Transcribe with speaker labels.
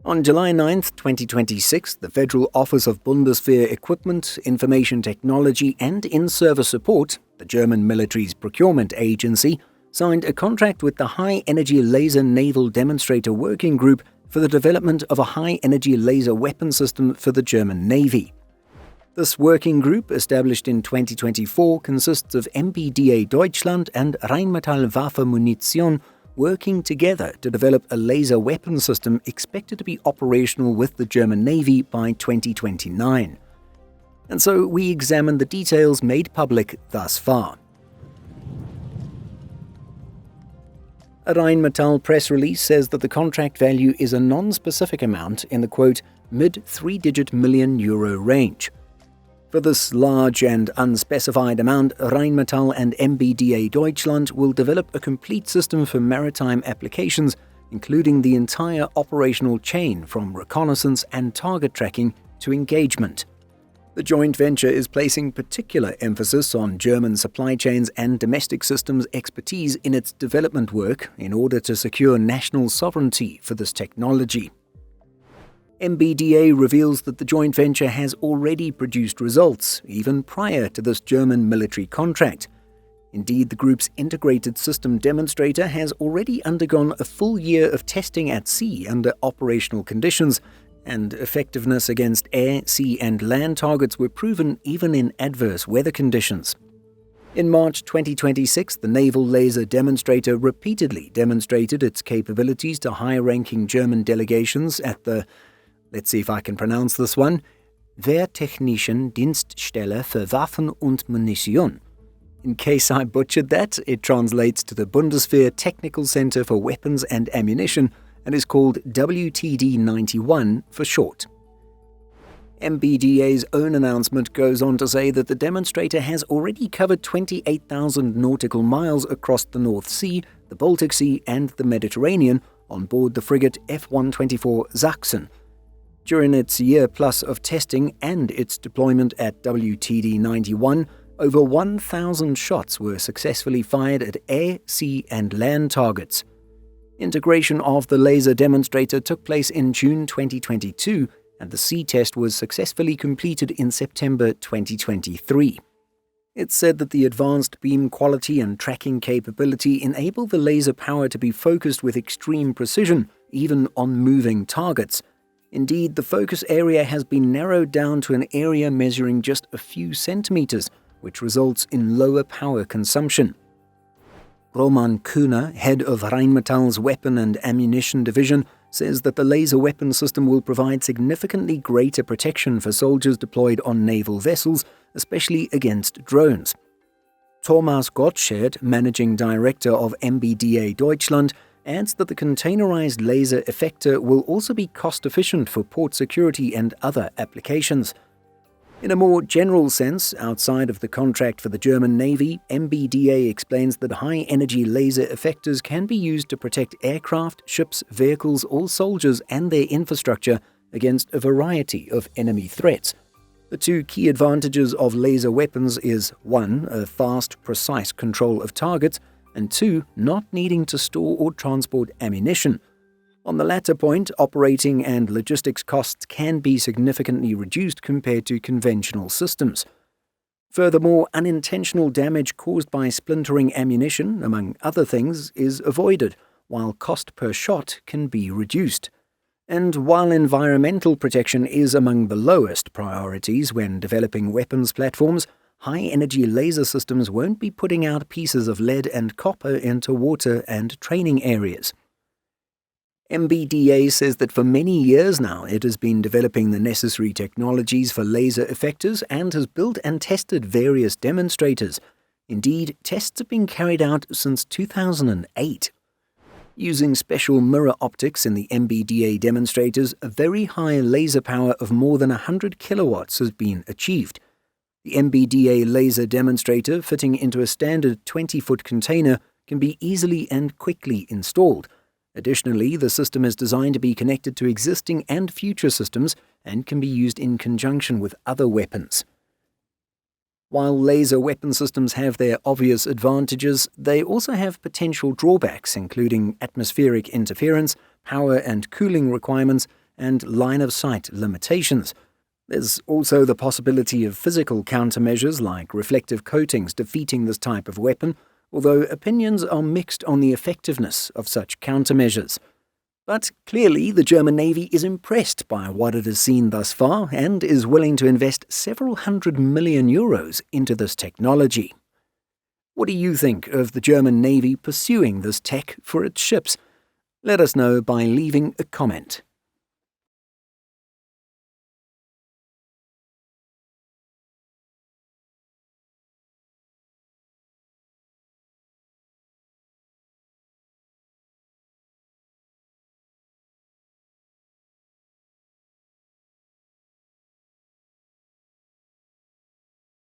Speaker 1: On July 9, 2026, the Federal Office of Bundeswehr Equipment, Information Technology and In-Service Support, the German military's procurement agency, signed a contract with the High-Energy Laser Naval Demonstrator Working Group for the development of a high-energy laser weapon system for the German Navy. This working group, established in 2024, consists of MBDA Deutschland and Rheinmetall Waffe Munition, working together to develop a laser weapon system expected to be operational with the German Navy by 2029. And so we examine the details made public thus far. A Rheinmetall press release says that the contract value is a non-specific amount in the, quote, mid-three-digit million euro range. For this large and unspecified amount, Rheinmetall and MBDA Deutschland will develop a complete system for maritime applications, including the entire operational chain from reconnaissance and target tracking to engagement. The joint venture is placing particular emphasis on German supply chains and domestic systems expertise in its development work in order to secure national sovereignty for this technology. MBDA reveals that the joint venture has already produced results, even prior to this German military contract. Indeed, the group's integrated system demonstrator has already undergone a full year of testing at sea under operational conditions, and effectiveness against air, sea and land targets were proven even in adverse weather conditions. In March 2026, the Naval Laser Demonstrator repeatedly demonstrated its capabilities to high-ranking German delegations at the, let's see if I can pronounce this one, Wehrtechnischen Dienststelle für Waffen und Munition. In case I butchered that, it translates to the Bundeswehr Technical Center for Weapons and Ammunition and is called WTD-91 for short. MBDA's own announcement goes on to say that the demonstrator has already covered 28,000 nautical miles across the North Sea, the Baltic Sea and the Mediterranean on board the frigate F-124 Sachsen. During its year-plus of testing and its deployment at WTD-91, over 1,000 shots were successfully fired at air, sea and land targets. Integration of the laser demonstrator took place in June 2022, and the sea test was successfully completed in September 2023. It's said that the advanced beam quality and tracking capability enable the laser power to be focused with extreme precision, even on moving targets. Indeed, the focus area has been narrowed down to an area measuring just a few centimeters, which results in lower power consumption. Roman Kühner, head of Rheinmetall's Weapon and Ammunition Division, says that the laser weapon system will provide significantly greater protection for soldiers deployed on naval vessels, especially against drones. Thomas Gottsched, managing director of MBDA Deutschland, adds that the containerized laser effector will also be cost-efficient for port security and other applications. In a more general sense, outside of the contract for the German Navy, MBDA explains that high-energy laser effectors can be used to protect aircraft, ships, vehicles, or soldiers and their infrastructure against a variety of enemy threats. The two key advantages of laser weapons is 1. A fast, precise control of targets, and 2. Not needing to store or transport ammunition. On the latter point, operating and logistics costs can be significantly reduced compared to conventional systems. Furthermore, unintentional damage caused by splintering ammunition, among other things, is avoided, while cost per shot can be reduced. And while environmental protection is among the lowest priorities when developing weapons platforms, high-energy laser systems won't be putting out pieces of lead and copper into water and training areas. MBDA says that for many years now it has been developing the necessary technologies for laser effectors and has built and tested various demonstrators. Indeed, tests have been carried out since 2008. Using special mirror optics in the MBDA demonstrators, a very high laser power of more than 100 kilowatts has been achieved. The MBDA laser demonstrator, fitting into a standard 20-foot container, can be easily and quickly installed. Additionally, the system is designed to be connected to existing and future systems and can be used in conjunction with other weapons. While laser weapon systems have their obvious advantages, they also have potential drawbacks, including atmospheric interference, power and cooling requirements, and line-of-sight limitations. There's also the possibility of physical countermeasures like reflective coatings defeating this type of weapon, although opinions are mixed on the effectiveness of such countermeasures. But clearly the German Navy is impressed by what it has seen thus far and is willing to invest several €100 million into this technology. What do you think of the German Navy pursuing this tech for its ships? Let us know by leaving a comment.